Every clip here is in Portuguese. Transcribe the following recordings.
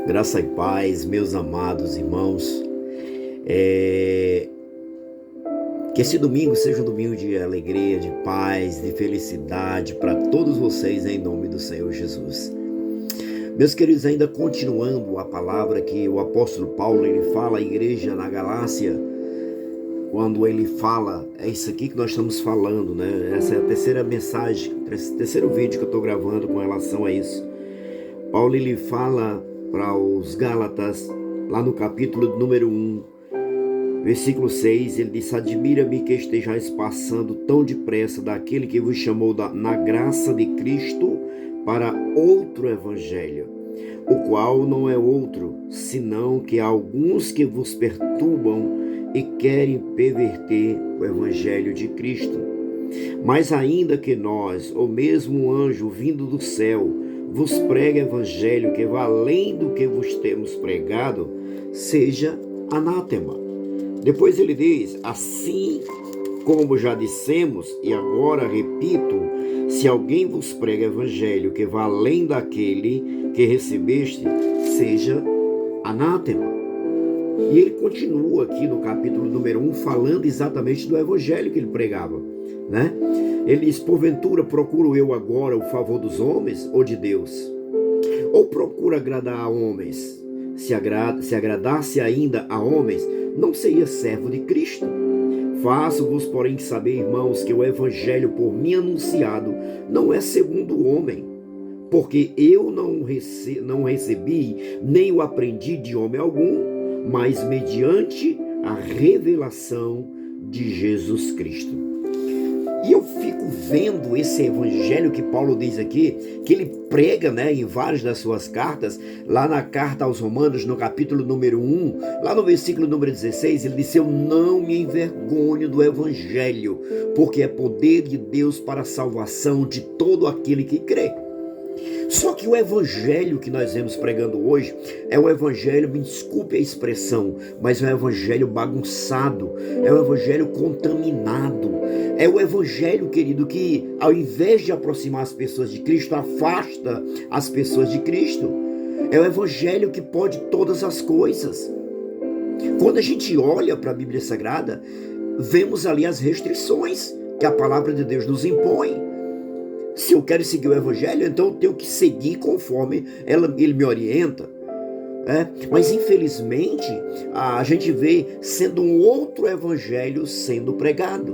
Graça e paz, meus amados irmãos. Que esse domingo seja um domingo de alegria, de paz, de felicidade para todos vocês, em nome do Senhor Jesus. Meus queridos, ainda continuando a palavra que o apóstolo Paulo ele fala à igreja na Galácia, quando ele fala, é isso aqui que nós estamos falando, né? Essa é a terceira mensagem, terceiro vídeo que eu estou gravando com relação a isso. Paulo ele fala para os Gálatas, lá no capítulo número 1, versículo 6, ele diz: admira-me que estejais passando tão depressa daquele que vos chamou na graça de Cristo para outro evangelho, o qual não é outro, senão que há alguns que vos perturbam e querem perverter o evangelho de Cristo. Mas ainda que nós, ou mesmo um anjo vindo do céu, vos pregue evangelho que vá além do que vos temos pregado, seja anátema. Depois ele diz: assim como já dissemos, e agora repito, se alguém vos prega evangelho que vá além daquele que recebeste, seja anátema. E ele continua aqui no capítulo número 1, falando exatamente do evangelho que ele pregava, né? Ele diz: porventura procuro eu agora o favor dos homens ou de Deus? Ou procuro agradar a homens? Se agradasse ainda a homens, não seria servo de Cristo. Faço-vos, porém, saber, irmãos, que o evangelho por mim anunciado não é segundo o homem, porque eu não recebi, nem o aprendi de homem algum, mas mediante a revelação de Jesus Cristo. E eu fico vendo esse evangelho que Paulo diz aqui, que ele prega, né, em várias das suas cartas, lá na carta aos Romanos, no capítulo número 1, lá no versículo número 16, ele disse: eu não me envergonho do evangelho, porque é poder de Deus para a salvação de todo aquele que crê. Só que o evangelho que nós vemos pregando hoje é um evangelho, me desculpe a expressão, mas é um evangelho bagunçado, é um evangelho contaminado, é o evangelho, querido, que ao invés de aproximar as pessoas de Cristo, afasta as pessoas de Cristo. É o evangelho que pode todas as coisas. Quando a gente olha para a Bíblia Sagrada, vemos ali as restrições que a palavra de Deus nos impõe. Se eu quero seguir o evangelho, então eu tenho que seguir conforme ele me orienta. Mas infelizmente a gente vê sendo um outro evangelho sendo pregado.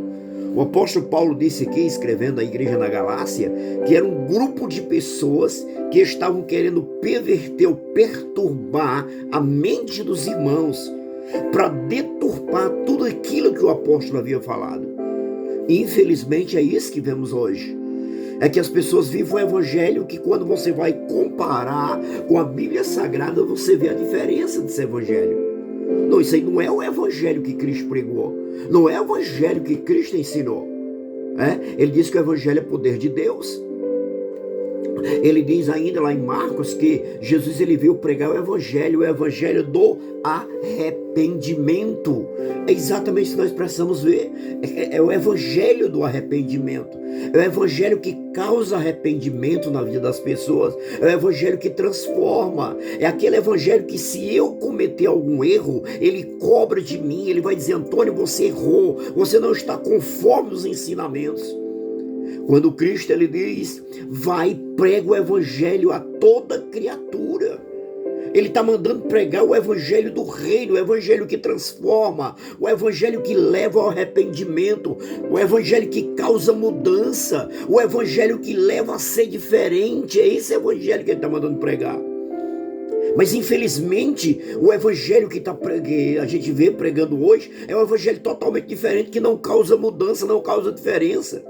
O apóstolo Paulo disse aqui, escrevendo à igreja na Galácia, que era um grupo de pessoas que estavam querendo perverter ou perturbar a mente dos irmãos, para deturpar tudo aquilo que o apóstolo havia falado. E infelizmente é isso que vemos hoje. É que as pessoas vivem o evangelho que, quando você vai comparar com a Bíblia Sagrada, você vê a diferença desse evangelho. Não, isso aí não é o evangelho que Cristo pregou. Não é o evangelho que Cristo ensinou. Ele diz que o evangelho é poder de Deus. Ele diz ainda lá em Marcos que Jesus ele veio pregar o evangelho do arrependimento. É exatamente isso que nós precisamos ver. É o evangelho do arrependimento. É o evangelho que causa arrependimento na vida das pessoas. É o evangelho que transforma. É aquele evangelho que, se eu cometer algum erro, ele cobra de mim. Ele vai dizer: Antônio, você errou. Você não está conforme os ensinamentos. Quando Cristo ele diz: vai, prega o evangelho a toda criatura. Ele está mandando pregar o evangelho do reino, o evangelho que transforma, o evangelho que leva ao arrependimento, o evangelho que causa mudança, o evangelho que leva a ser diferente. É esse evangelho que ele está mandando pregar. Mas infelizmente o evangelho que a gente vê pregando hoje é um evangelho totalmente diferente, que não causa mudança, não causa diferença.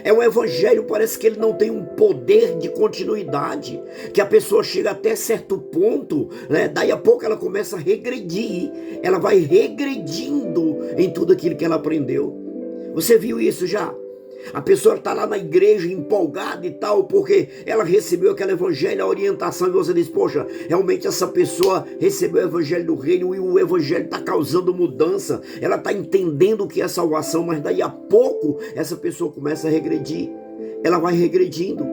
É um evangelho, parece que ele não tem um poder de continuidade, que a pessoa chega até certo ponto, né? Daí a pouco ela começa a regredir, ela vai regredindo em tudo aquilo que ela aprendeu. Você viu isso já? A pessoa está lá na igreja empolgada e tal, porque ela recebeu aquele evangelho, a orientação, e você diz: poxa, realmente essa pessoa recebeu o evangelho do reino e o evangelho está causando mudança, ela está entendendo o que é salvação, mas daí a pouco essa pessoa começa a regredir, ela vai regredindo.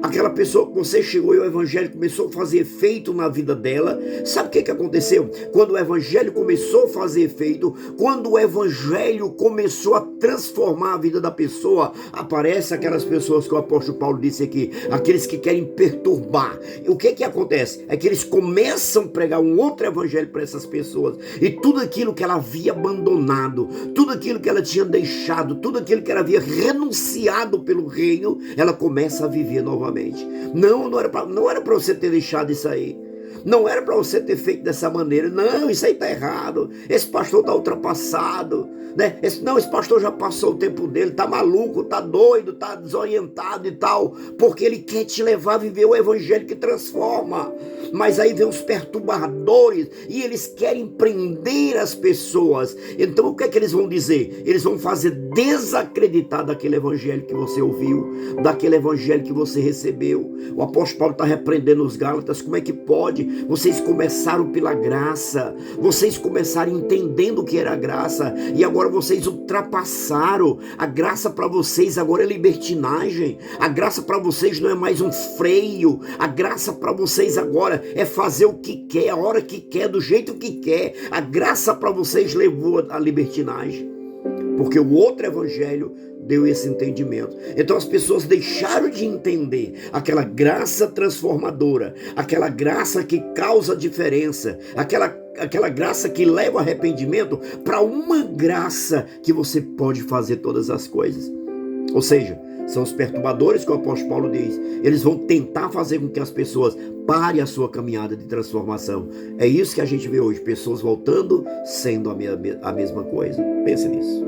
aquela pessoa que você chegou e o evangelho começou a fazer efeito na vida dela. Sabe o que aconteceu? Quando o evangelho começou a fazer efeito, quando o evangelho começou a transformar a vida da pessoa, aparece aquelas pessoas que o apóstolo Paulo disse aqui, aqueles que querem perturbar. E o que acontece? É que eles começam a pregar um outro evangelho para essas pessoas, e tudo aquilo que ela havia abandonado, tudo aquilo que ela tinha deixado, tudo aquilo que ela havia renunciado pelo reino, ela começa a viver novamente. Não era para você ter deixado isso aí. Não era para você ter feito dessa maneira. Não, isso aí está errado. Esse pastor está ultrapassado, né? Esse pastor já passou o tempo dele, está maluco, está doido, está desorientado e tal, porque ele quer te levar a viver o evangelho que transforma. Mas aí vem os perturbadores e eles querem prender as pessoas. Então o que é que eles vão dizer? Eles vão fazer desacreditar daquele evangelho que você ouviu, daquele evangelho que você recebeu. O apóstolo Paulo está repreendendo os Gálatas. Como é que pode? Vocês começaram pela graça, vocês começaram entendendo o que era a graça, e agora vocês ultrapassaram. A graça para vocês agora é libertinagem. A graça para vocês não é mais um freio. A graça para vocês agora é fazer o que quer, a hora que quer, do jeito que quer. A graça para vocês levou à libertinagem, porque o outro evangelho deu esse entendimento. Então as pessoas deixaram de entender aquela graça transformadora, aquela graça que causa diferença, aquela graça que leva ao arrependimento, para uma graça que você pode fazer todas as coisas. Ou seja, são os perturbadores que o apóstolo Paulo diz. Eles vão tentar fazer com que as pessoas parem a sua caminhada de transformação. É isso que a gente vê hoje, pessoas voltando sendo a mesma coisa. Pense nisso.